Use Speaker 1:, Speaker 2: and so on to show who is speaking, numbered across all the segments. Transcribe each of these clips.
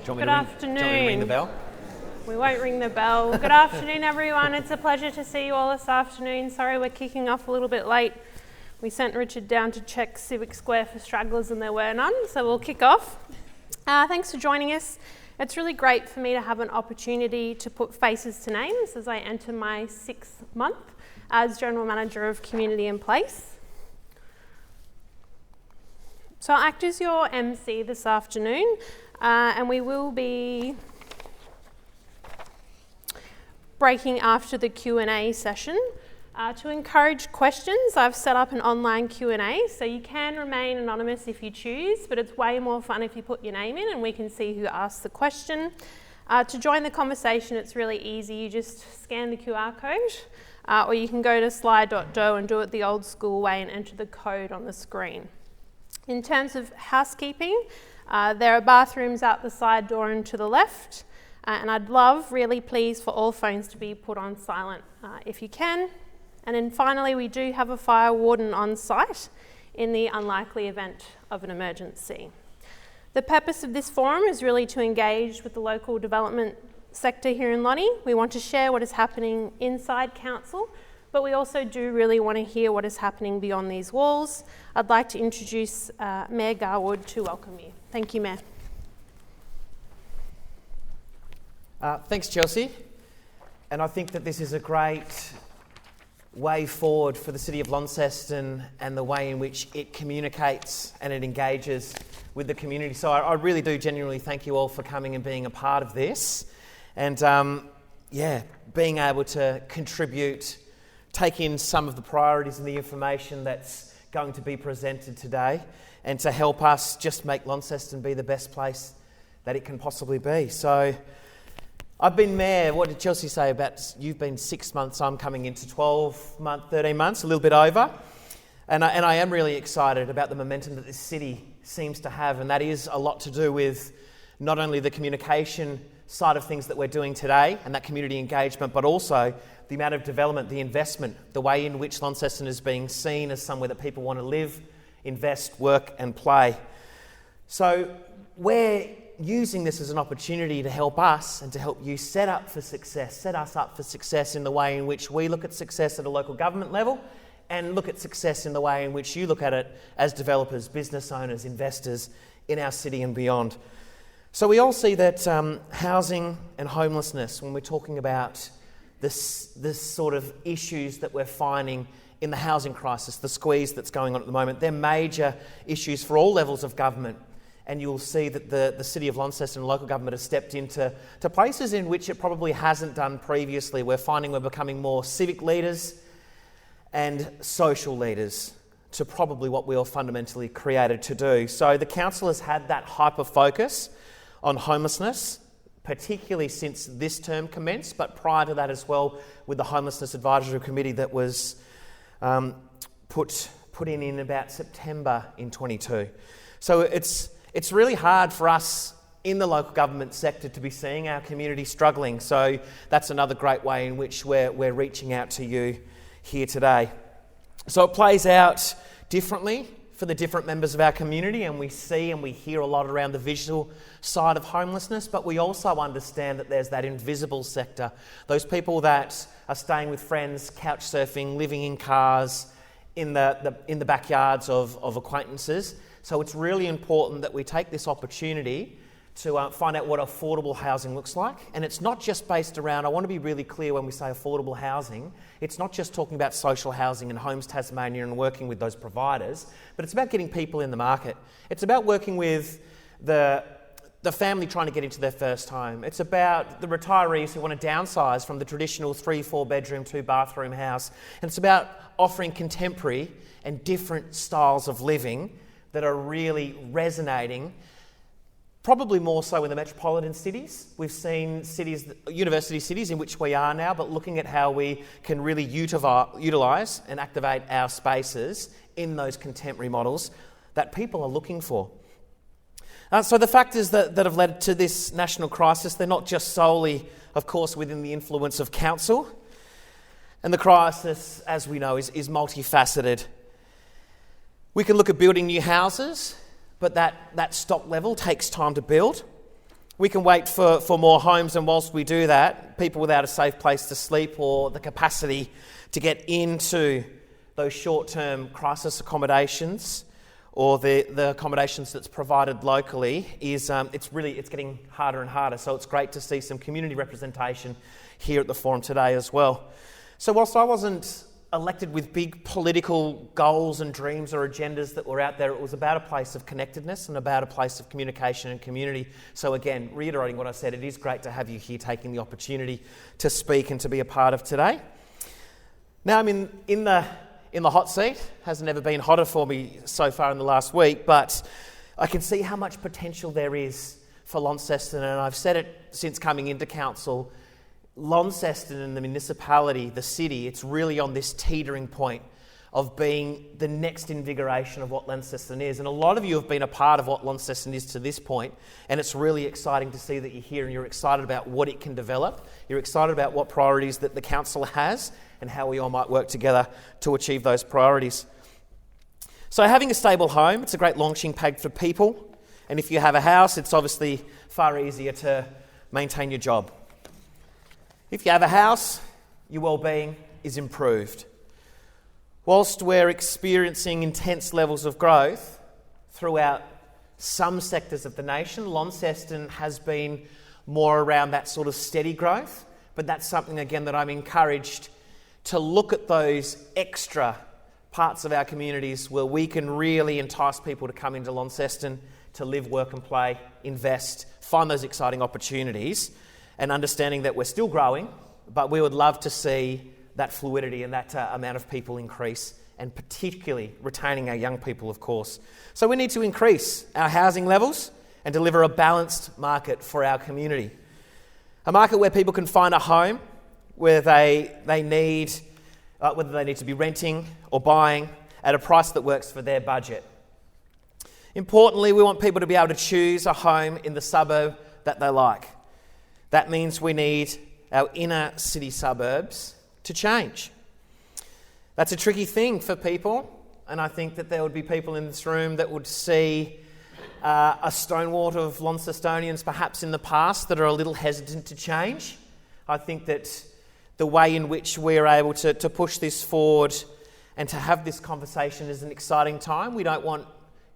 Speaker 1: Good afternoon.
Speaker 2: Do you want me to ring the bell?
Speaker 1: We won't ring the bell. Good afternoon, everyone. It's a pleasure to see you all this afternoon. Sorry we're kicking off a little bit late. We sent Richard down to check Civic Square for stragglers and there were none, so we'll kick off. Thanks for joining us. It's really great for me to have an opportunity to put faces to names as I enter my 6th month as General Manager of Community and Place. So I'll act as your MC this afternoon, and we will be breaking after the Q&A session. To encourage questions, I've set up an online Q&A, so you can remain anonymous if you choose, but it's way more fun if you put your name in and we can see who asked the question. To join the conversation, it's really easy. You just scan the QR code, or you can go to slide.do and do it the old school way and enter the code on the screen. In terms of housekeeping, there are bathrooms out the side door and to the left, and I'd love, really please, for all phones to be put on silent if you can. And then finally, we do have a fire warden on site in the unlikely event of an emergency. The purpose of this forum is really to engage with the local development sector here in Lonnie. We want to share what is happening inside council, but we also do really want to hear what is happening beyond these walls. I'd like to introduce Mayor Garwood to welcome you. Thank you, Mayor.
Speaker 2: Thanks, Chelsea. And I think that this is a great way forward for the City of Launceston and the way in which it communicates and it engages with the community. So I really do genuinely thank you all for coming and being a part of this. And being able to contribute, take in some of the priorities and the information that's going to be presented today, and to help us just make Launceston be the best place that it can possibly be. So I've been mayor, what did Chelsea say about, you've been 6 months, I'm coming into 12 months, 13 months, a little bit over. And I am really excited about the momentum that this city seems to have, and that is a lot to do with not only the communication side of things that we're doing today and that community engagement, but also the amount of development, the investment, the way in which Launceston is being seen as somewhere that people want to live, invest, work and play. So we're using this as an opportunity to help us and to help you set us up for success in the way in which we look at success at a local government level, and look at success in the way in which you look at it as developers, business owners, investors in our city and beyond. So we all see that housing and homelessness, when we're talking about this sort of issues that we're finding in the housing crisis, the squeeze that's going on at the moment, they're major issues for all levels of government. And you'll see that the City of Launceston and local government has stepped into places in which it probably hasn't done previously. We're finding we're becoming more civic leaders and social leaders to probably what we were fundamentally created to do. So the council has had that hyper focus on homelessness, particularly since this term commenced, but prior to that as well, with the Homelessness Advisory Committee that was put in about September in 22. So it's really hard for us in the local government sector to be seeing our community struggling. So that's another great way in which we're reaching out to you here today. So it plays out differently for the different members of our community, and we see and we hear a lot around the visual side of homelessness, but we also understand that there's that invisible sector, those people that are staying with friends, couch surfing, living in cars, in the backyards of acquaintances. So it's really important that we take this opportunity to find out what affordable housing looks like. And it's not just based around, I want to be really clear when we say affordable housing, it's not just talking about social housing and Homes Tasmania and working with those providers, but it's about getting people in the market. It's about working with the family trying to get into their first home. It's about the retirees who want to downsize from the traditional 3-4 bedroom, 2 bathroom house. And it's about offering contemporary and different styles of living that are really resonating, probably more so in the metropolitan cities. We've seen cities, university cities in which we are now, but looking at how we can really utilise and activate our spaces in those contemporary models that people are looking for. So the factors that have led to this national crisis, they're not just solely, of course, within the influence of council. And the crisis, as we know, is multifaceted. We can look at building new houses, but that stock level takes time to build. We can wait for more homes, and whilst we do that, people without a safe place to sleep or the capacity to get into those short-term crisis accommodations or the accommodations that's provided locally it's getting harder and harder. So it's great to see some community representation here at the forum today as well. So whilst I wasn't elected with big political goals and dreams or agendas that were out there, it was about a place of connectedness and about a place of communication and community. So again, reiterating what I said, it is great to have you here taking the opportunity to speak and to be a part of today. Now I'm in the hot seat. Hasn't ever been hotter for me so far in the last week, but I can see how much potential there is for Launceston, and I've said it since coming into council. Launceston and the municipality, the city, it's really on this teetering point of being the next invigoration of what Launceston is. And a lot of you have been a part of what Launceston is to this point, and it's really exciting to see that you're here and you're excited about what it can develop. You're excited about what priorities that the council has and how we all might work together to achieve those priorities. So having a stable home, it's a great launching pad for people. And if you have a house, it's obviously far easier to maintain your job. If you have a house, your well-being is improved. Whilst we're experiencing intense levels of growth throughout some sectors of the nation, Launceston has been more around that sort of steady growth, but that's something, again, that I'm encouraged to look at those extra parts of our communities where we can really entice people to come into Launceston, to live, work and play, invest, find those exciting opportunities, and understanding that we're still growing, but we would love to see that fluidity and that amount of people increase, and particularly retaining our young people, of course. So we need to increase our housing levels and deliver a balanced market for our community. A market where people can find a home, where whether they need to be renting or buying at a price that works for their budget. Importantly, we want people to be able to choose a home in the suburb that they like. That means we need our inner city suburbs to change. That's a tricky thing for people, and I think that there would be people in this room that would see a stonewall of Launcestonians perhaps in the past that are a little hesitant to change. I think that the way in which we're able to push this forward and to have this conversation is an exciting time. We don't want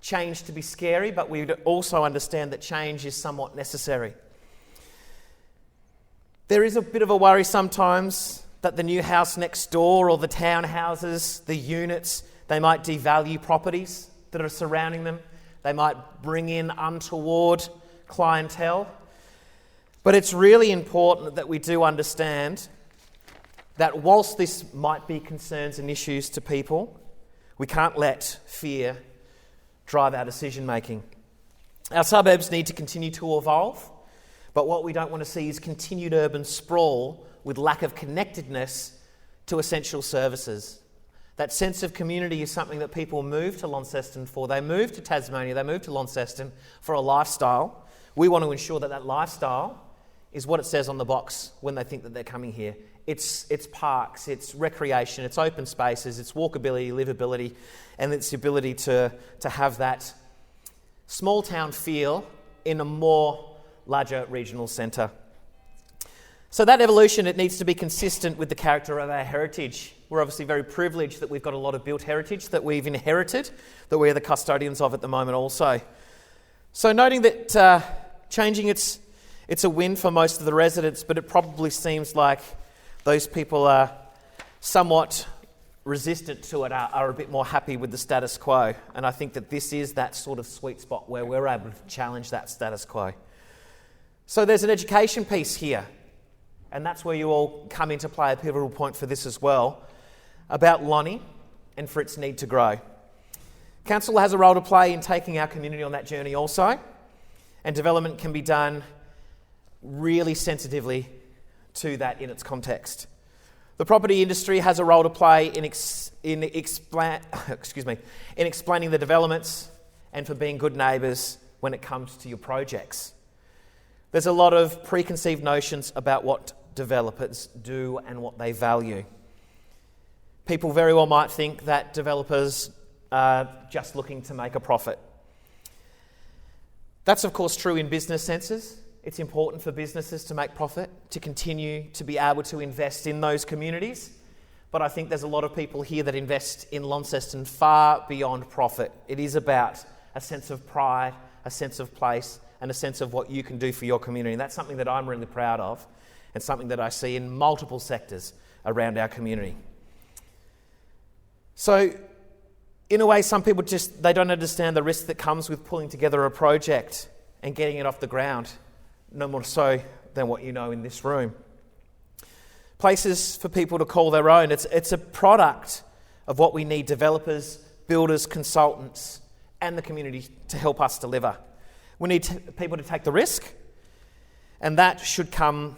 Speaker 2: change to be scary, but we also understand that change is somewhat necessary. There is a bit of a worry sometimes that the new house next door or the townhouses, the units, they might devalue properties that are surrounding them. They might bring in untoward clientele. But it's really important that we do understand that whilst this might be concerns and issues to people, we can't let fear drive our decision making. Our suburbs need to continue to evolve. But what we don't want to see is continued urban sprawl with lack of connectedness to essential services. That sense of community is something that people move to Launceston for. They move to Tasmania, they move to Launceston for a lifestyle. We want to ensure that that lifestyle is what it says on the box when they think that they're coming here. It's parks, it's recreation, it's open spaces, it's walkability, livability, and it's the ability to have that small town feel in a more larger regional centre. So that evolution, it needs to be consistent with the character of our heritage. We're obviously very privileged that we've got a lot of built heritage that we've inherited, that we're the custodians of at the moment also. So noting that changing, it's a win for most of the residents, but it probably seems like those people are somewhat resistant to it, are a bit more happy with the status quo. And I think that this is that sort of sweet spot where we're able to challenge that status quo. So there's an education piece here, and that's where you all come into play, a pivotal point for this as well, about Lonnie and for its need to grow. Council has a role to play in taking our community on that journey also, and development can be done really sensitively to that in its context. The property industry has a role to play in explaining the developments and for being good neighbours when it comes to your projects. There's a lot of preconceived notions about what developers do and what they value. People very well might think that developers are just looking to make a profit. That's of course true in business senses, it's important for businesses to make profit, to continue to be able to invest in those communities. But I think there's a lot of people here that invest in Launceston far beyond profit. It is about a sense of pride, a sense of place, and a sense of what you can do for your community. And that's something that I'm really proud of, and something that I see in multiple sectors around our community. So, in a way, some people they don't understand the risk that comes with pulling together a project and getting it off the ground, no more so than what you know in this room. Places for people to call their own. It's a product of what we need developers, builders, consultants, and the community to help us deliver. We need people to take the risk, and that should come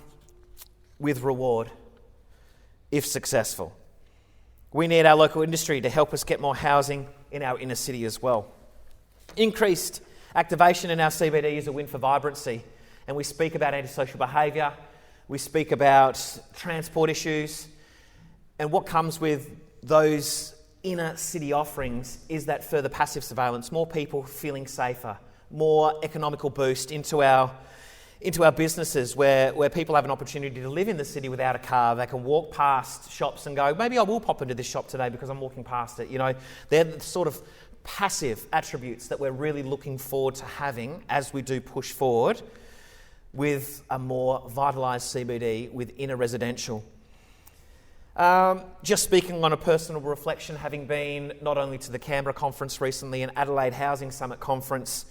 Speaker 2: with reward if successful. We need our local industry to help us get more housing in our inner city as well. Increased activation in our CBD is a win for vibrancy, and we speak about antisocial behaviour, we speak about transport issues, and what comes with those inner city offerings is that further passive surveillance, more people feeling safer, more economical boost into our businesses where people have an opportunity to live in the city without a car. They can walk past shops and go, maybe I will pop into this shop today because I'm walking past it. You know, they're the sort of passive attributes that we're really looking forward to having as we do push forward with a more vitalised CBD within a residential. Just speaking on a personal reflection, having been not only to the Canberra conference recently and Adelaide Housing Summit conference,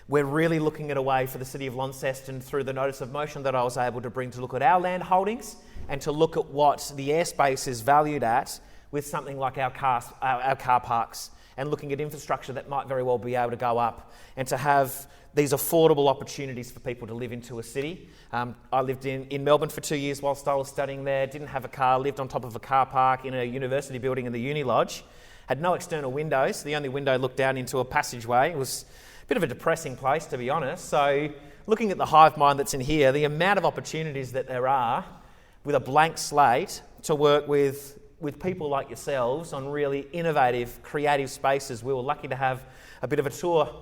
Speaker 2: we're really looking at a way for the City of Launceston through the notice of motion that I was able to bring to look at our land holdings and to look at what the airspace is valued at with something like our car parks, and looking at infrastructure that might very well be able to go up and to have these affordable opportunities for people to live into a city. I lived in Melbourne for 2 years whilst I was studying there, didn't have a car, lived on top of a car park in a university building in the Uni Lodge, had no external windows. The only window looked down into a passageway. It was a bit of a depressing place, to be honest. So looking at the hive mind that's in here, the amount of opportunities that there are with a blank slate to work with people like yourselves on really innovative, creative spaces. We were lucky to have a bit of a tour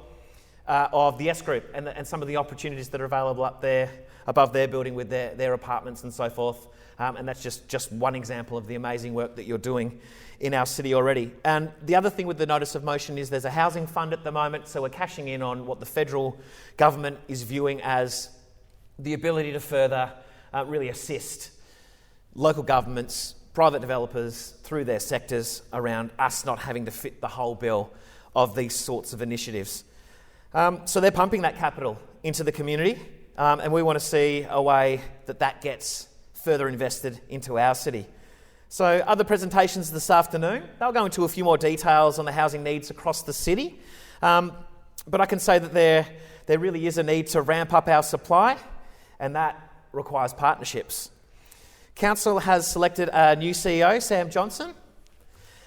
Speaker 2: of the S Group and some of the opportunities that are available up there, above their building with their apartments and so forth. And that's just one example of the amazing work that you're doing in our city already. And the other thing with the notice of motion is there's a housing fund at the moment, so we're cashing in on what the federal government is viewing as the ability to further really assist local governments, private developers through their sectors around us not having to fit the whole bill of these sorts of initiatives. So they're pumping that capital into the community, and we want to see a way that gets further invested into our city. So other presentations this afternoon, they'll go into a few more details on the housing needs across the city, but I can say that there really is a need to ramp up our supply, and that requires partnerships. Council has selected a new CEO, Sam Johnson,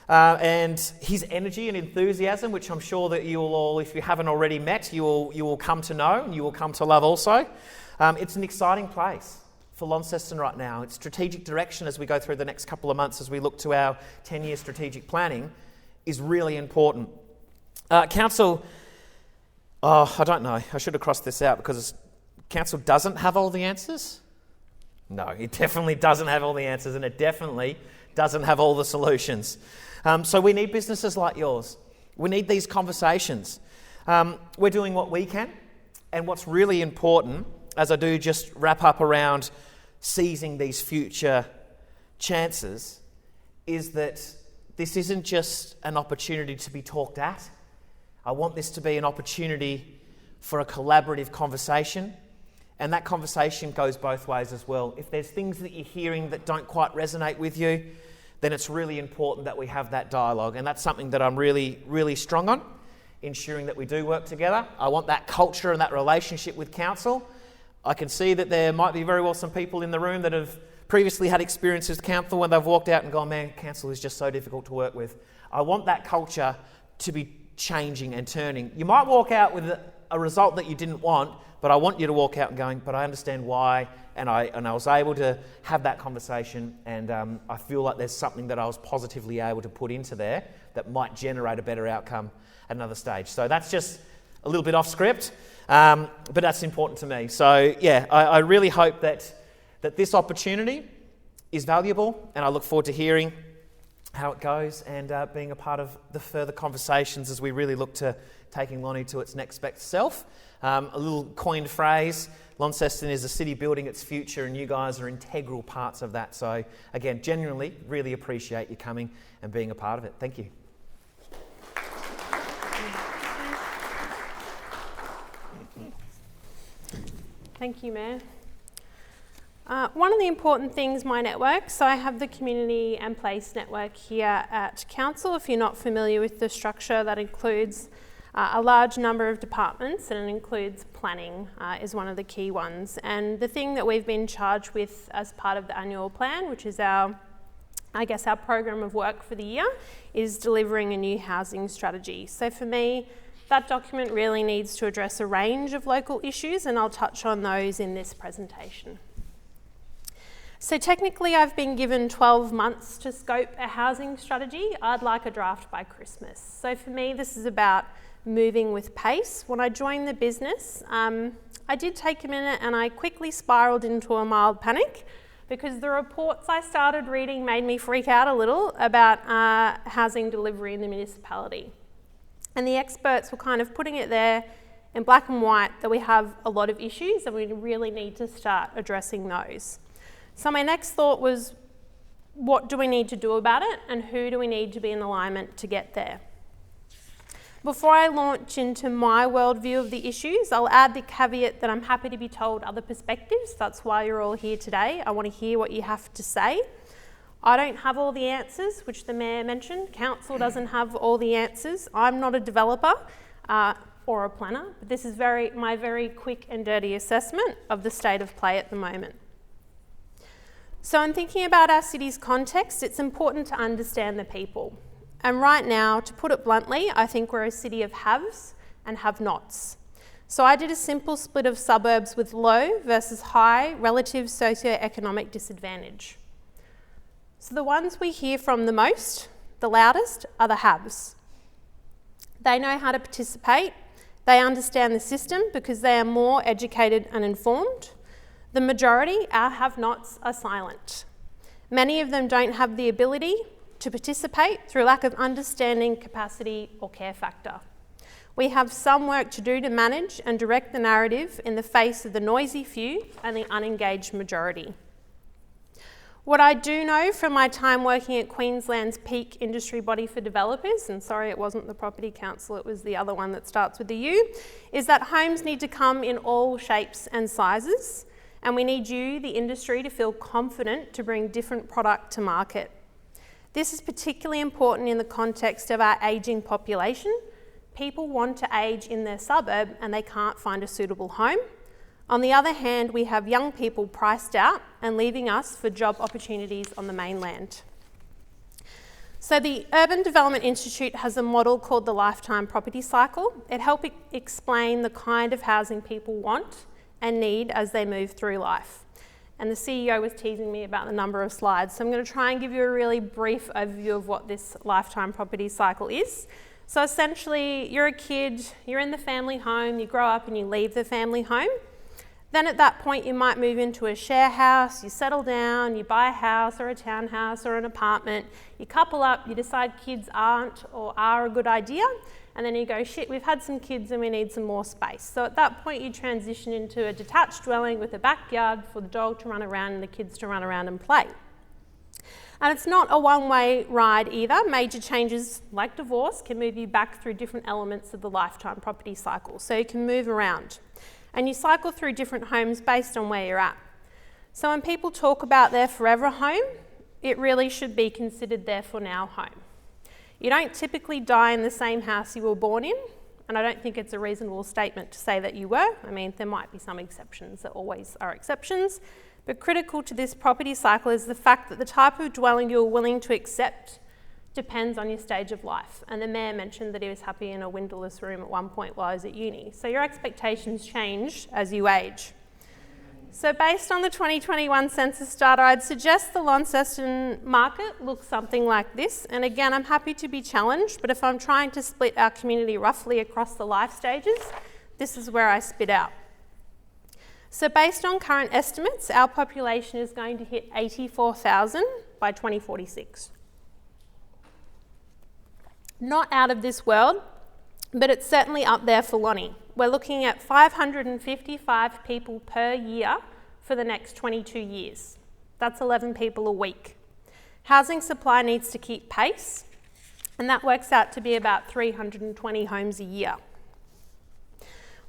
Speaker 2: and his energy and enthusiasm, which I'm sure that you will all, if you haven't already met, you will come to know and you will come to love also. It's an exciting place for Launceston right now. Its strategic direction as we go through the next couple of months as we look to our 10-year strategic planning is really important. Council, I don't know, I should have crossed this out because Council doesn't have all the answers. No, it definitely doesn't have all the answers, and it definitely doesn't have all the solutions. So we need businesses like yours. We need these conversations. We're doing what we can, and what's really important, as I do just wrap up around seizing these future chances, is that this isn't just an opportunity to be talked at. I want this to be an opportunity for a collaborative conversation. And that conversation goes both ways as well. If there's things that you're hearing that don't quite resonate with you, then it's really important that we have that dialogue. And that's something that I'm really, really strong on, ensuring that we do work together. I want that culture and that relationship with council. I can see that there might be very well some people in the room that have previously had experiences with council when they've walked out and gone, man, council is just so difficult to work with. I want that culture to be changing and turning. You might walk out with a result that you didn't want, but I want you to walk out and going, but I understand why, and I was able to have that conversation, and I feel like there's something that I was positively able to put into there that might generate a better outcome at another stage. So that's just a little bit off script. but that's important to me. So yeah, I really hope that this opportunity is valuable, and I look forward to hearing how it goes and being a part of the further conversations as we really look to taking Lonnie to its next best self. A little coined phrase, Launceston is a city building its future, and you guys are integral parts of that. So again, genuinely really appreciate you coming and being a part of it. Thank you.
Speaker 1: Thank you, Mayor. One of the important things, my network, so I have the community and place network here at Council. If you're not familiar with the structure, that includes a large number of departments, and it includes planning is one of the key ones. And the thing that we've been charged with as part of the annual plan, which is our program of work for the year, is delivering a new housing strategy. So for me, that document really needs to address a range of local issues, and I'll touch on those in this presentation. So technically I've been given 12 months to scope a housing strategy. I'd like a draft by Christmas. So for me, this is about moving with pace. When I joined the business, I did take a minute and I quickly spiraled into a mild panic because the reports I started reading made me freak out a little about housing delivery in the municipality. And the experts were kind of putting it there in black and white that we have a lot of issues and we really need to start addressing those. So my next thought was, what do we need to do about it and who do we need to be in alignment to get there? Before I launch into my worldview of the issues, I'll add the caveat that I'm happy to be told other perspectives. That's why you're all here today. I want to hear what you have to say. I don't have all the answers, which the Mayor mentioned. Council doesn't have all the answers. I'm not a developer or a planner, but this is my very quick and dirty assessment of the state of play at the moment. So in thinking about our city's context, it's important to understand the people. And right now, to put it bluntly, I think we're a city of haves and have-nots. So I did a simple split of suburbs with low versus high relative socioeconomic disadvantage. So the ones we hear from the most, the loudest, are the haves. They know how to participate, they understand the system because they are more educated and informed. The majority, our have-nots, are silent. Many of them don't have the ability to participate through lack of understanding, capacity, or care factor. We have some work to do to manage and direct the narrative in the face of the noisy few and the unengaged majority. What I do know from my time working at Queensland's peak industry body for developers, and sorry it wasn't the Property Council, it was the other one that starts with the U, is that homes need to come in all shapes and sizes, and we need you, the industry, to feel confident to bring different product to market. This is particularly important in the context of our ageing population. People want to age in their suburb and they can't find a suitable home. On the other hand, we have young people priced out and leaving us for job opportunities on the mainland. So the Urban Development Institute has a model called the lifetime property cycle. It helps explain the kind of housing people want and need as they move through life. And the CEO was teasing me about the number of slides. So I'm going to try and give you a really brief overview of what this lifetime property cycle is. So essentially, you're a kid, you're in the family home, you grow up and you leave the family home. Then at that point, you might move into a share house, you settle down, you buy a house or a townhouse or an apartment, you couple up, you decide kids aren't or are a good idea, and then you go, shit, we've had some kids and we need some more space. So at that point, you transition into a detached dwelling with a backyard for the dog to run around and the kids to run around and play. And it's not a one-way ride either. Major changes like divorce can move you back through different elements of the lifetime property cycle. So you can move around. And you cycle through different homes based on where you're at. So when people talk about their forever home, it really should be considered their for now home. You don't typically die in the same house you were born in, and I don't think it's a reasonable statement to say that you were. I mean, there might be some exceptions, there always are exceptions, but critical to this property cycle is the fact that the type of dwelling you're willing to accept depends on your stage of life. And the Mayor mentioned that he was happy in a windowless room at one point while he was at uni. So your expectations change as you age. So based on the 2021 census data, I'd suggest the Launceston market looks something like this. And again, I'm happy to be challenged, but if I'm trying to split our community roughly across the life stages, this is where I spit out. So based on current estimates, our population is going to hit 84,000 by 2046. Not out of this world, but it's certainly up there for Lonnie. We're looking at 555 people per year for the next 22 years. That's 11 people a week. Housing supply needs to keep pace, and that works out to be about 320 homes a year.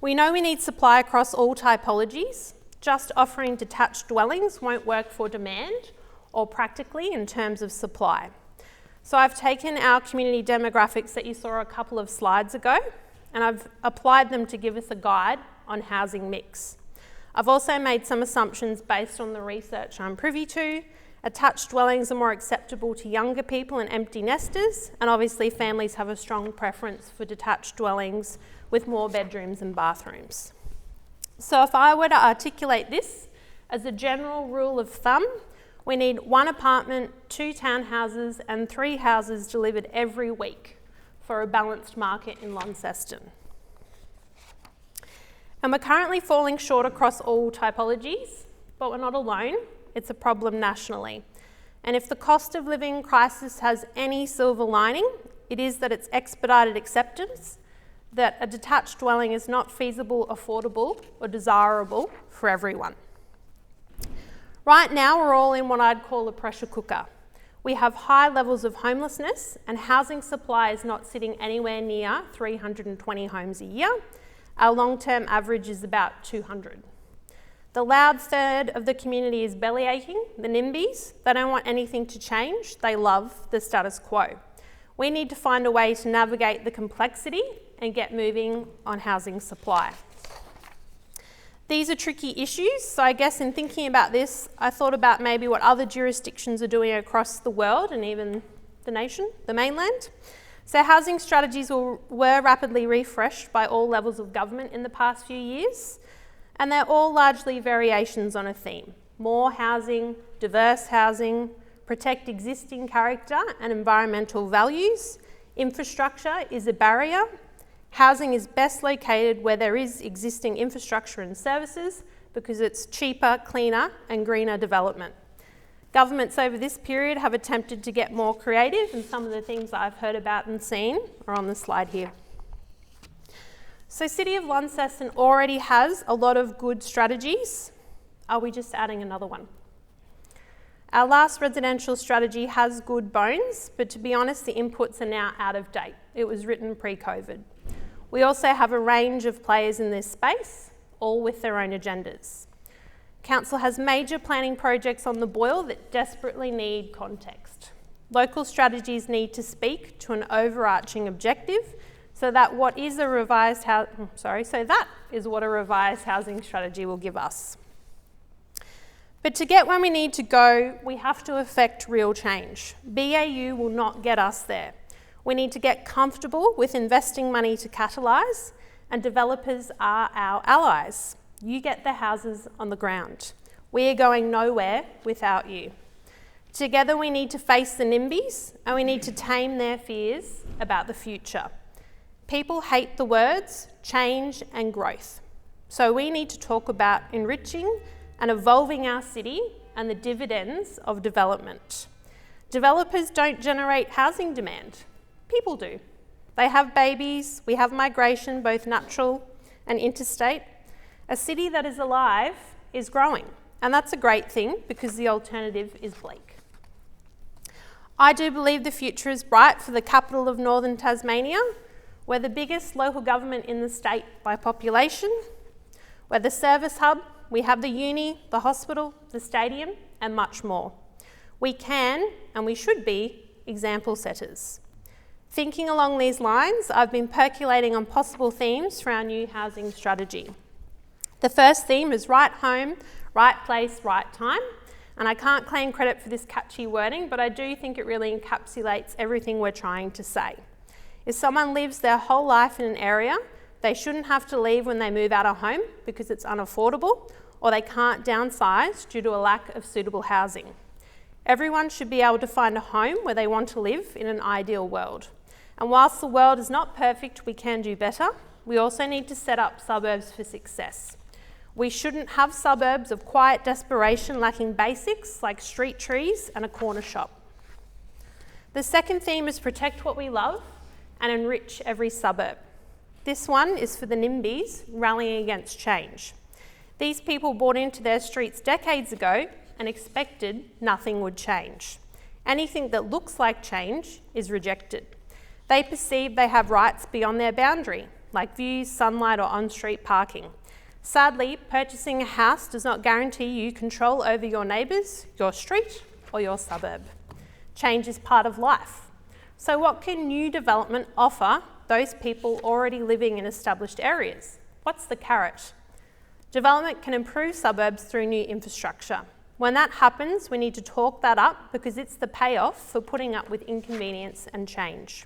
Speaker 1: We know we need supply across all typologies. Just offering detached dwellings won't work for demand or practically in terms of supply. So I've taken our community demographics that you saw a couple of slides ago, and I've applied them to give us a guide on housing mix. I've also made some assumptions based on the research I'm privy to. Attached dwellings are more acceptable to younger people and empty nesters, and obviously families have a strong preference for detached dwellings with more bedrooms and bathrooms. So if I were to articulate this as a general rule of thumb, we need 1 apartment, 2 townhouses and 3 houses delivered every week for a balanced market in Launceston. And we're currently falling short across all typologies, but we're not alone. It's a problem nationally. And if the cost of living crisis has any silver lining, it is that it's expedited acceptance that a detached dwelling is not feasible, affordable, or desirable for everyone. Right now, we're all in what I'd call a pressure cooker. We have high levels of homelessness, and housing supply is not sitting anywhere near 320 homes a year. Our long-term average is about 200. The loud third of the community is belly aching, the NIMBYs. They don't want anything to change. They love the status quo. We need to find a way to navigate the complexity and get moving on housing supply. These are tricky issues, so I guess in thinking about this, I thought about maybe what other jurisdictions are doing across the world and even the nation, the mainland. So housing strategies were rapidly refreshed by all levels of government in the past few years, and they're all largely variations on a theme. More housing, diverse housing, protect existing character and environmental values. Infrastructure is a barrier. Housing is best located where there is existing infrastructure and services because it's cheaper, cleaner and greener development. Governments over this period have attempted to get more creative, and some of the things I've heard about and seen are on the slide here. So City of Launceston already has a lot of good strategies. Are we just adding another one? Our last residential strategy has good bones, but to be honest, the inputs are now out of date. It was written pre-COVID. We also have a range of players in this space, all with their own agendas. Council has major planning projects on the boil that desperately need context. Local strategies need to speak to an overarching objective, so that is what a revised housing strategy will give us. But to get where we need to go, we have to effect real change. BAU will not get us there. We need to get comfortable with investing money to catalyse, and developers are our allies. You get the houses on the ground. We are going nowhere without you. Together we need to face the NIMBYs, and we need to tame their fears about the future. People hate the words change and growth. So we need to talk about enriching and evolving our city and the dividends of development. Developers don't generate housing demand. People do. They have babies, we have migration, both natural and interstate. A city that is alive is growing, and that's a great thing because the alternative is bleak. I do believe the future is bright for the capital of Northern Tasmania. We're the biggest local government in the state by population. We're the service hub. We have the uni, the hospital, the stadium, and much more. We can, and we should be, example setters. Thinking along these lines, I've been percolating on possible themes for our new housing strategy. The first theme is right home, right place, right time. And I can't claim credit for this catchy wording, but I do think it really encapsulates everything we're trying to say. If someone lives their whole life in an area, they shouldn't have to leave when they move out of home because it's unaffordable, or they can't downsize due to a lack of suitable housing. Everyone should be able to find a home where they want to live in an ideal world. And whilst the world is not perfect, we can do better. we also need to set up suburbs for success. We shouldn't have suburbs of quiet desperation lacking basics like street trees and a corner shop. The second theme is protect what we love and enrich every suburb. This one is for the NIMBYs rallying against change. These people bought into their streets decades ago and expected nothing would change. Anything that looks like change is rejected. They perceive they have rights beyond their boundary, like views, sunlight, or on-street parking. Sadly, purchasing a house does not guarantee you control over your neighbours, your street, or your suburb. Change is part of life. So what can new development offer those people already living in established areas? What's the carrot? Development can improve suburbs through new infrastructure. When that happens, we need to talk that up because it's the payoff for putting up with inconvenience and change.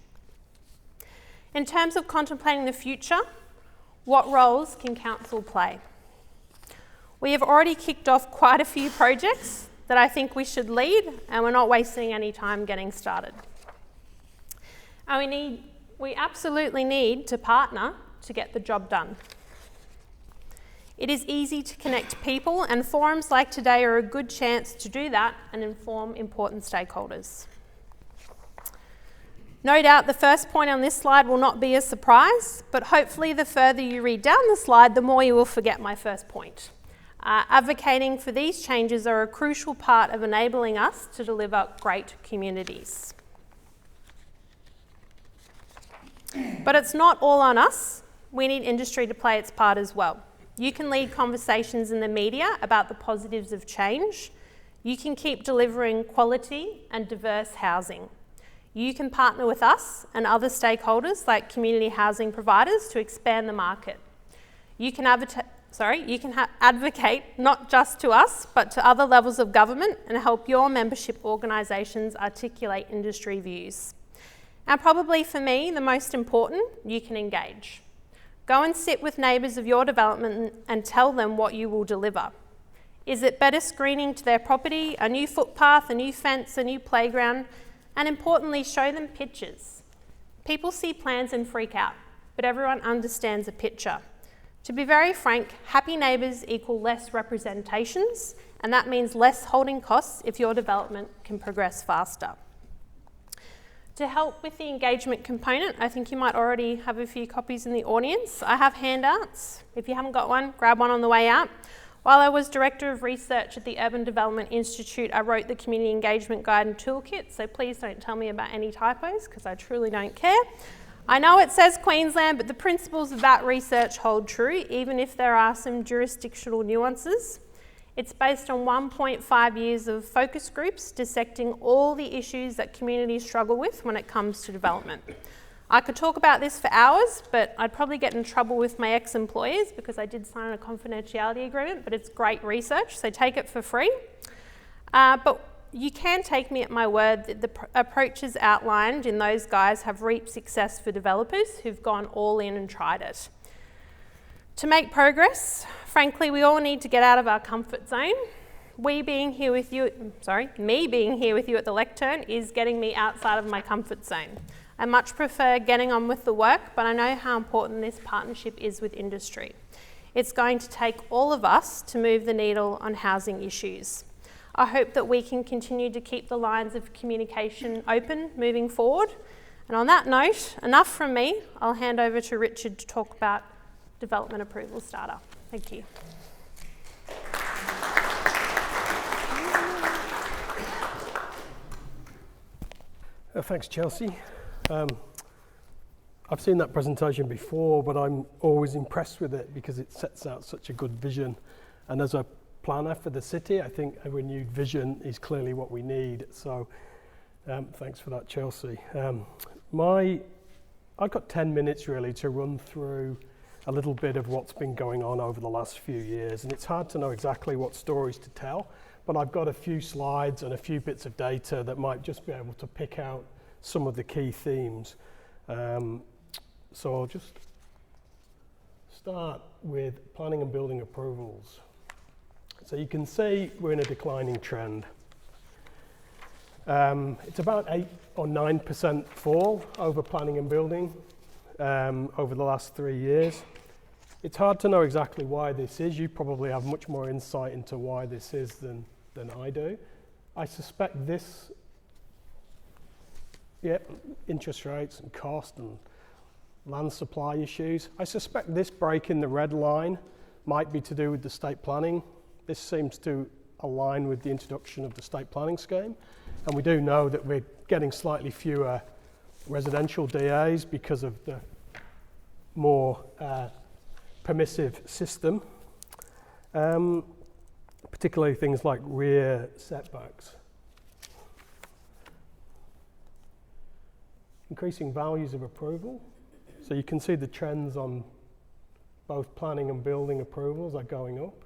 Speaker 1: In terms of contemplating the future, what roles can council play? We have already kicked off quite a few projects that I think we should lead, and we're not wasting any time getting started. And we absolutely need to partner to get the job done. It is easy to connect people, and forums like today are a good chance to do that and inform important stakeholders. No doubt the first point on this slide will not be a surprise, but hopefully the further you read down the slide, the more you will forget my first point. Advocating for these changes are a crucial part of enabling us to deliver great communities. But it's not all on us. We need industry to play its part as well. You can lead conversations in the media about the positives of change. You can keep delivering quality and diverse housing. You can partner with us and other stakeholders like community housing providers to expand the market. You can advocate not just to us, but to other levels of government and help your membership organisations articulate industry views. And probably for me, the most important, you can engage. Go and sit with neighbours of your development and tell them what you will deliver. Is it better screening to their property, a new footpath, a new fence, a new playground? And importantly, show them pictures. People see plans and freak out, but everyone understands a picture. To be very frank, happy neighbours equal less representations, and that means less holding costs if your development can progress faster. To help with the engagement component, I think you might already have a few copies in the audience. I have handouts. If you haven't got one, grab one on the way out. While I was Director of Research at the Urban Development Institute, I wrote the Community Engagement Guide and Toolkit, so please don't tell me about any typos because I truly don't care. I know it says Queensland, but the principles of that research hold true, even if there are some jurisdictional nuances. It's based on 1.5 years of focus groups dissecting all the issues that communities struggle with when it comes to development. I could talk about this for hours, but I'd probably get in trouble with my ex-employers because I did sign a confidentiality agreement, but it's great research, so take it for free. But you can take me at my word that the approaches outlined in those guides have reaped success for developers who've gone all in and tried it. To make progress, frankly, we all need to get out of our comfort zone. Me being here with you at the lectern is getting me outside of my comfort zone. I much prefer getting on with the work, but I know how important this partnership is with industry. It's going to take all of us to move the needle on housing issues. I hope that we can continue to keep the lines of communication open moving forward. And on that note, enough from me. I'll hand over to Richard to talk about Development Approval Starter. Thank you.
Speaker 3: Thanks, Chelsea. I've seen that presentation before, but I'm always impressed with it because it sets out such a good vision. And as a planner for the city, I think a renewed vision is clearly what we need. So thanks for that, Chelsea. I've got 10 minutes really to run through a little bit of what's been going on over the last few years. And it's hard to know exactly what stories to tell, but I've got a few slides and a few bits of data that might just be able to pick out some of the key themes. So I'll just start with planning and building approvals. So you can see we're in a declining trend. It's about 8 or 9% fall over planning and building over the last 3 years. It's hard to know exactly why this is. You probably have much more insight into why this is than I do. I suspect this, interest rates and cost and land supply issues. I suspect this break in the red line might be to do with the state planning. This seems to align with the introduction of the state planning scheme. And we do know that we're getting slightly fewer residential DAs because of the more permissive system, particularly things like rear setbacks. Increasing values of approval. So you can see the trends on both planning and building approvals are going up.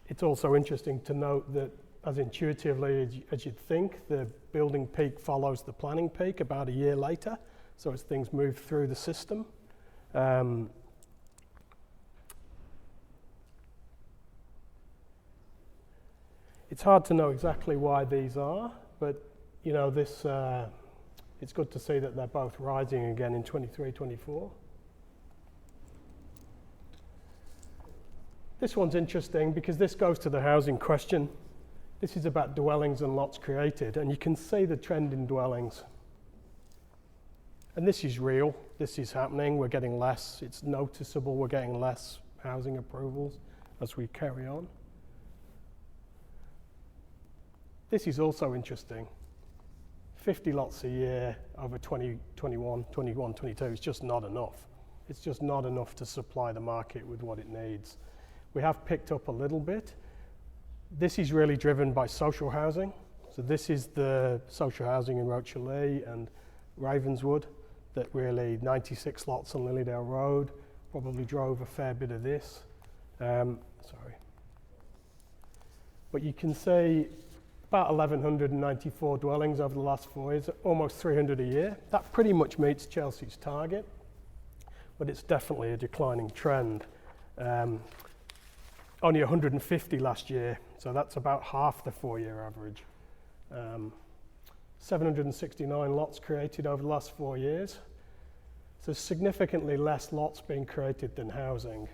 Speaker 3: It's also interesting to note that as intuitively as you'd think, the building peak follows the planning peak about a year later. So as things move through the system. It's hard to know exactly why these are, but you know, this it's good to see that they're both rising again in 23-24. This one's interesting because this goes to the housing question. This is about dwellings and lots created, and you can see the trend in dwellings. And this is real, this is happening, we're getting less, it's noticeable, we're getting less housing approvals as we carry on. This is also interesting. 50 lots a year over 2021, 22 is just not enough. It's just not enough to supply the market with what it needs. We have picked up a little bit. This is really driven by social housing. So this is the social housing in Rocher-Lee and Ravenswood that really 96 lots on Lilydale Road probably drove a fair bit of this. But you can see about 1,194 dwellings over the last 4 years, almost 300 a year. That pretty much meets Chelsea's target, but it's definitely a declining trend. Only 150 last year, so that's about half the 4-year average. 769 lots created over the last 4 years. So significantly less lots being created than housing.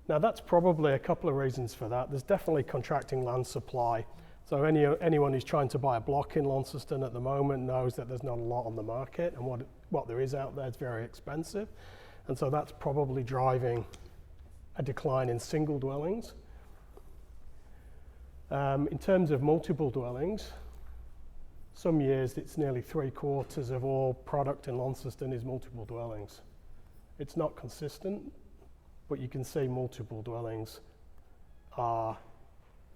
Speaker 3: Now that's probably a couple of reasons for that. There's definitely contracting land supply. So anyone who's trying to buy a block in Launceston at the moment knows that there's not a lot on the market, and what there is out there is very expensive. And so that's probably driving a decline in single dwellings. In terms of multiple dwellings, some years it's nearly 3/4 of all product in Launceston is multiple dwellings. It's not consistent, but you can see multiple dwellings are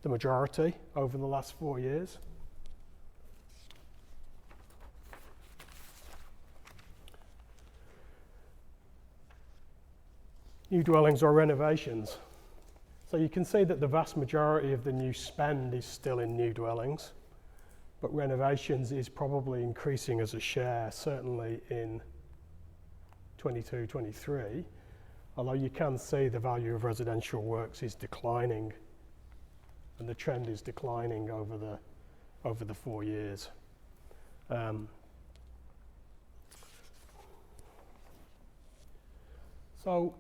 Speaker 3: the majority over the last 4 years. New dwellings or renovations. So you can see that the vast majority of the new spend is still in new dwellings, but renovations is probably increasing as a share, certainly in 22, 23, although you can see the value of residential works is declining, and the trend is declining over the 4 years. So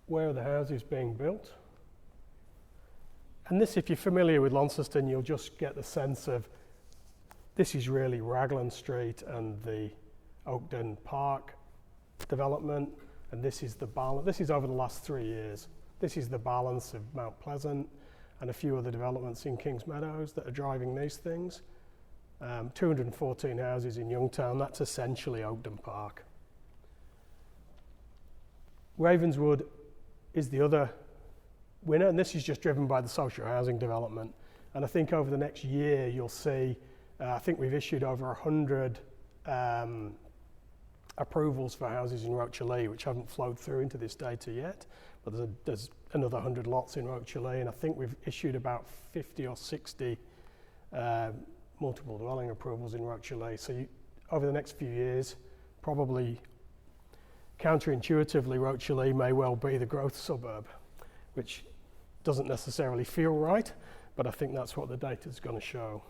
Speaker 3: where are the houses being built? And this, if you're familiar with Launceston, you'll just get the sense of this is really Raglan Street and the Oakden Park development, and this is the balance. This is over the last 3 years. This is the balance of Mount Pleasant and a few other developments in Kings Meadows that are driving these things. 214 houses in Youngtown, that's essentially Oakden Park. Ravenswood is the other winner, and this is just driven by the social housing development. And I think over the next year you'll see, I think we've issued over 100 approvals for houses in Rocher-Lee, which haven't flowed through into this data yet, but there's another 100 lots in Rocher-Lee, and I think we've issued about 50 or 60 multiple dwelling approvals in Rocher-Lee. So over the next few years, probably counterintuitively, Rocher-Lee may well be the growth suburb, which doesn't necessarily feel right, but I think that's what the data is going to show.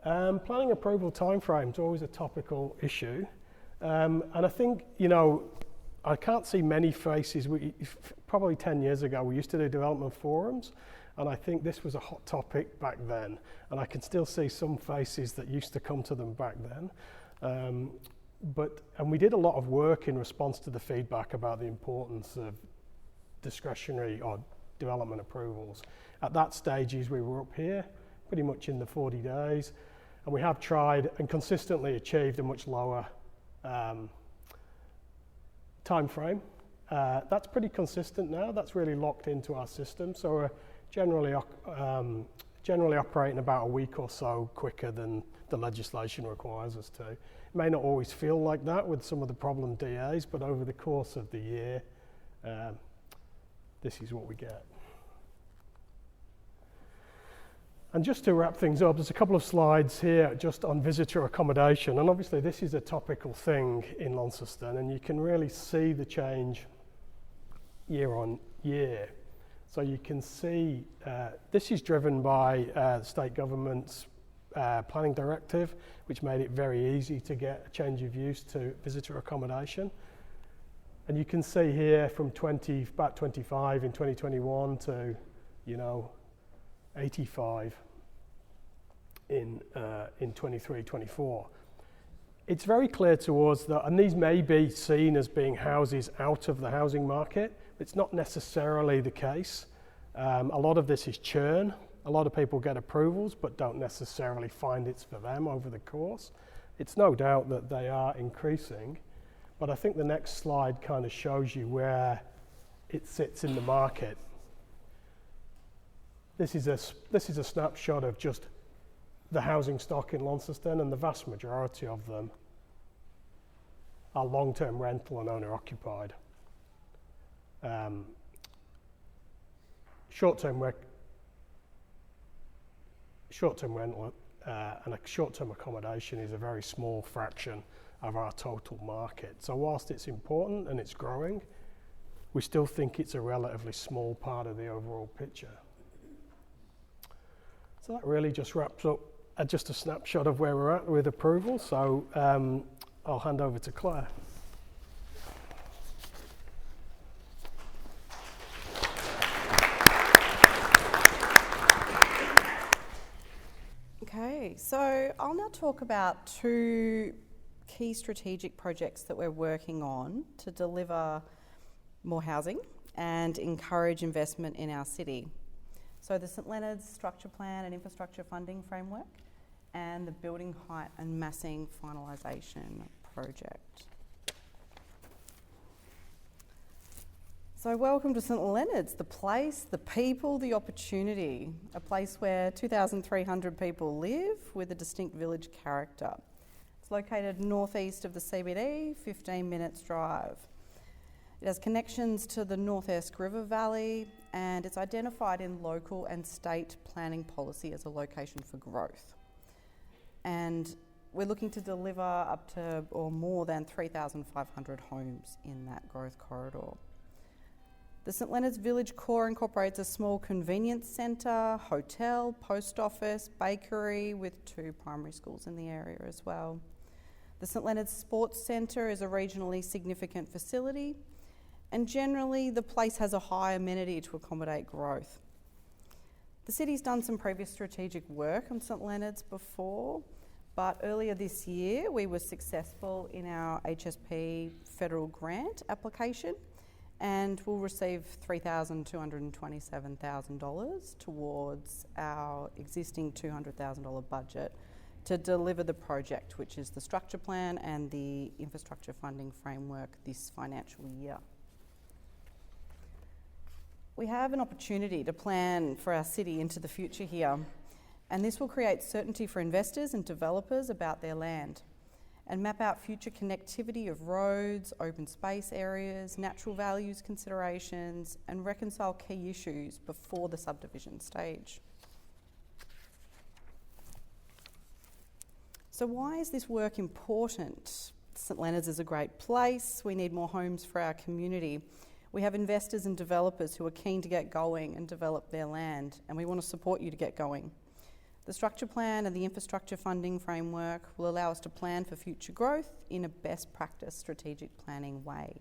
Speaker 3: Planning approval timeframe is always a topical issue. And I think, I can't see many faces. Probably 10 years ago, we used to do development forums, and I think this was a hot topic back then. And I can still see some faces that used to come to them back then. And we did a lot of work in response to the feedback about the importance of discretionary or development approvals. At that stage, we were up here, pretty much in the 40 days, and we have tried and consistently achieved a much lower time frame. That's pretty consistent now. That's really locked into our system. So we're generally operating about a week or so quicker than the legislation requires us to. It may not always feel like that with some of the problem DAs, but over the course of the year, this is what we get. And just to wrap things up, there's a couple of slides here just on visitor accommodation. And obviously this is a topical thing in Launceston, and you can really see the change year on year. So you can see this is driven by the state government's planning directive, which made it very easy to get a change of use to visitor accommodation. And you can see here from about 25 in 2021 to, 85 in 23-24. It's very clear to us that, and these may be seen as being houses out of the housing market. It's not necessarily the case. A lot of this is churn. A lot of people get approvals but don't necessarily find it's for them over the course. It's no doubt that they are increasing, but I think the next slide kind of shows you where it sits in the market. This is a snapshot of just the housing stock in Launceston, and the vast majority of them are long-term rental and owner-occupied. Short-term rental and a short-term accommodation is a very small fraction of our total market. So whilst it's important and it's growing, we still think it's a relatively small part of the overall picture. So that really just wraps up just a snapshot of where we're at with approval. So I'll hand over to Claire.
Speaker 4: Okay, so I'll now talk about two key strategic projects that we're working on to deliver more housing and encourage investment in our city. So the St Leonard's Structure Plan and Infrastructure Funding Framework and the Building Height and Massing Finalisation Project. So welcome to St Leonard's, the place, the people, the opportunity, a place where 2,300 people live with a distinct village character. It's located northeast of the CBD, 15 minutes drive. It has connections to the North Esk River Valley, and it's identified in local and state planning policy as a location for growth. And we're looking to deliver up to or more than 3,500 homes in that growth corridor. The St Leonard's Village Core incorporates a small convenience centre, hotel, post office, bakery with 2 primary schools in the area as well. The St Leonard's Sports Centre is a regionally significant facility, and generally the place has a high amenity to accommodate growth. The city's done some previous strategic work on St Leonard's before, but earlier this year we were successful in our HSP federal grant application, and we'll receive $3,227,000 towards our existing $200,000 budget to deliver the project, which is the structure plan and the infrastructure funding framework this financial year. We have an opportunity to plan for our city into the future here, and this will create certainty for investors and developers about their land and map out future connectivity of roads, open space areas, natural values considerations, and reconcile key issues before the subdivision stage. So why is this work important? St Leonard's is a great place. We need more homes for our community. We have investors and developers who are keen to get going and develop their land, and we want to support you to get going. The structure plan and the infrastructure funding framework will allow us to plan for future growth in a best practice strategic planning way,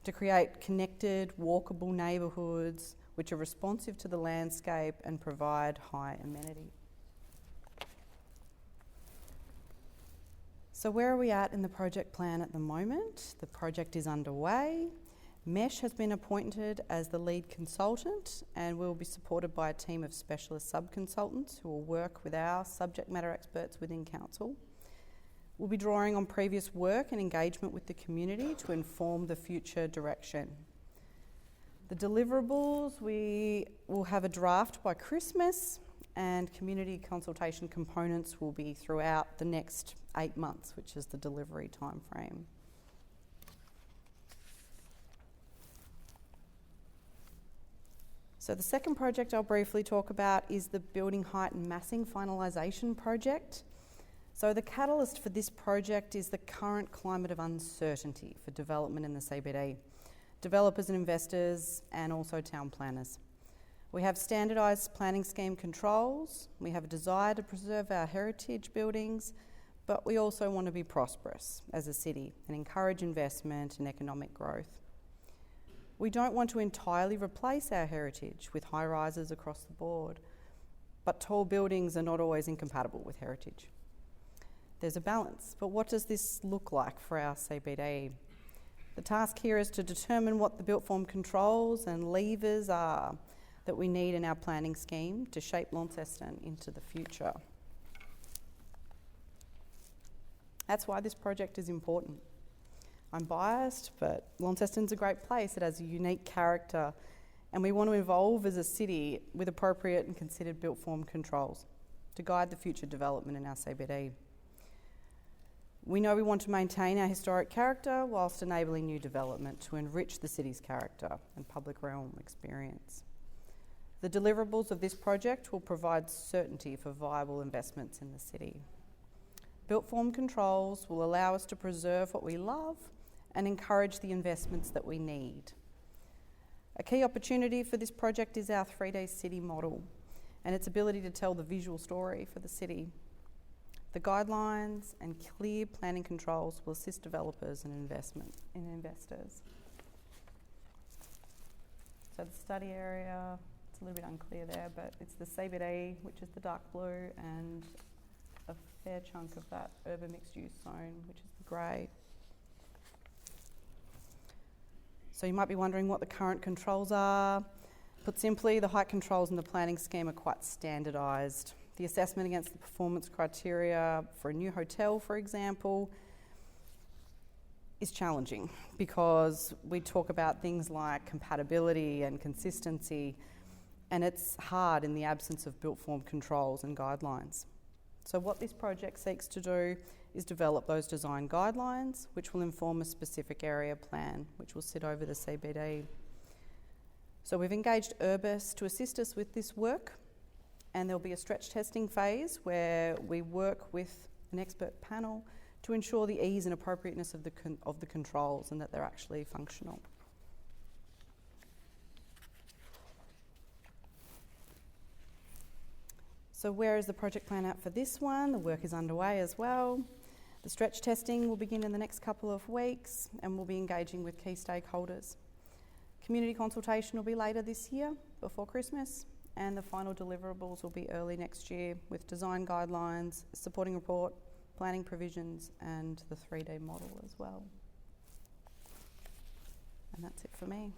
Speaker 4: to create connected, walkable neighbourhoods which are responsive to the landscape and provide high amenity. So where are we at in the project plan at the moment? The project is underway. MESH has been appointed as the lead consultant and will be supported by a team of specialist sub-consultants who will work with our subject matter experts within council. We'll be drawing on previous work and engagement with the community to inform the future direction. The deliverables, we will have a draft by Christmas, and community consultation components will be throughout the next 8 months, which is the delivery time frame. So the second project I'll briefly talk about is the building height and massing finalisation project. So the catalyst for this project is the current climate of uncertainty for development in the CBD, developers and investors, and also town planners. We have standardised planning scheme controls, we have a desire to preserve our heritage buildings, but we also want to be prosperous as a city and encourage investment and economic growth. We don't want to entirely replace our heritage with high rises across the board, but tall buildings are not always incompatible with heritage. There's a balance, but what does this look like for our CBD? The task here is to determine what the built form controls and levers are that we need in our planning scheme to shape Launceston into the future. That's why this project is important. I'm biased, but Launceston's a great place. It has a unique character, and we want to evolve as a city with appropriate and considered built form controls to guide the future development in our CBD. We know we want to maintain our historic character whilst enabling new development to enrich the city's character and public realm experience. The deliverables of this project will provide certainty for viable investments in the city. Built form controls will allow us to preserve what we love and encourage the investments that we need. A key opportunity for this project is our 3D city model and its ability to tell the visual story for the city. The guidelines and clear planning controls will assist developers and investors. So the study area, it's a little bit unclear there, but it's the CBD, which is the dark blue, and a fair chunk of that urban mixed use zone, which is the grey. So you might be wondering what the current controls are. Put simply, the height controls in the planning scheme are quite standardised. The assessment against the performance criteria for a new hotel, for example, is challenging because we talk about things like compatibility and consistency, and it's hard in the absence of built form controls and guidelines. So what this project seeks to do is develop those design guidelines, which will inform a specific area plan, which will sit over the CBD. So we've engaged Urbis to assist us with this work, and there'll be a stretch testing phase where we work with an expert panel to ensure the ease and appropriateness of the controls and that they're actually functional. So where is the project plan at for this one? The work is underway as well. The stretch testing will begin in the next couple of weeks, and we'll be engaging with key stakeholders. Community consultation will be later this year, before Christmas, and the final deliverables will be early next year with design guidelines, supporting report, planning provisions, and the 3D model as well. And that's it for me.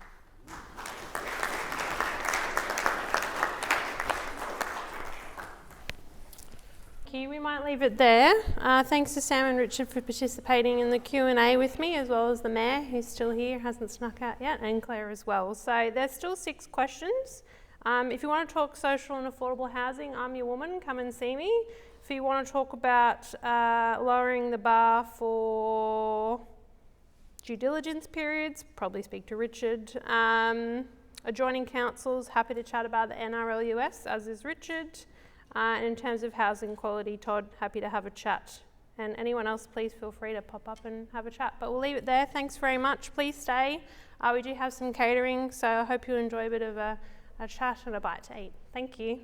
Speaker 1: Thank you. We might leave it there. Thanks to Sam and Richard for participating in the Q&A with me, as well as the Mayor, who's still here, hasn't snuck out yet, and Claire as well. So there's still 6 questions. If you want to talk social and affordable housing, I'm your woman, come and see me. If you want to talk about lowering the bar for due diligence periods, probably speak to Richard. Adjoining councils, happy to chat about the NRLUS, as is Richard. And in terms of housing quality, Todd, happy to have a chat. And anyone else, please feel free to pop up and have a chat. But we'll leave it there. Thanks very much. Please stay. We do have some catering, so I hope you enjoy a bit of a chat and a bite to eat. Thank you.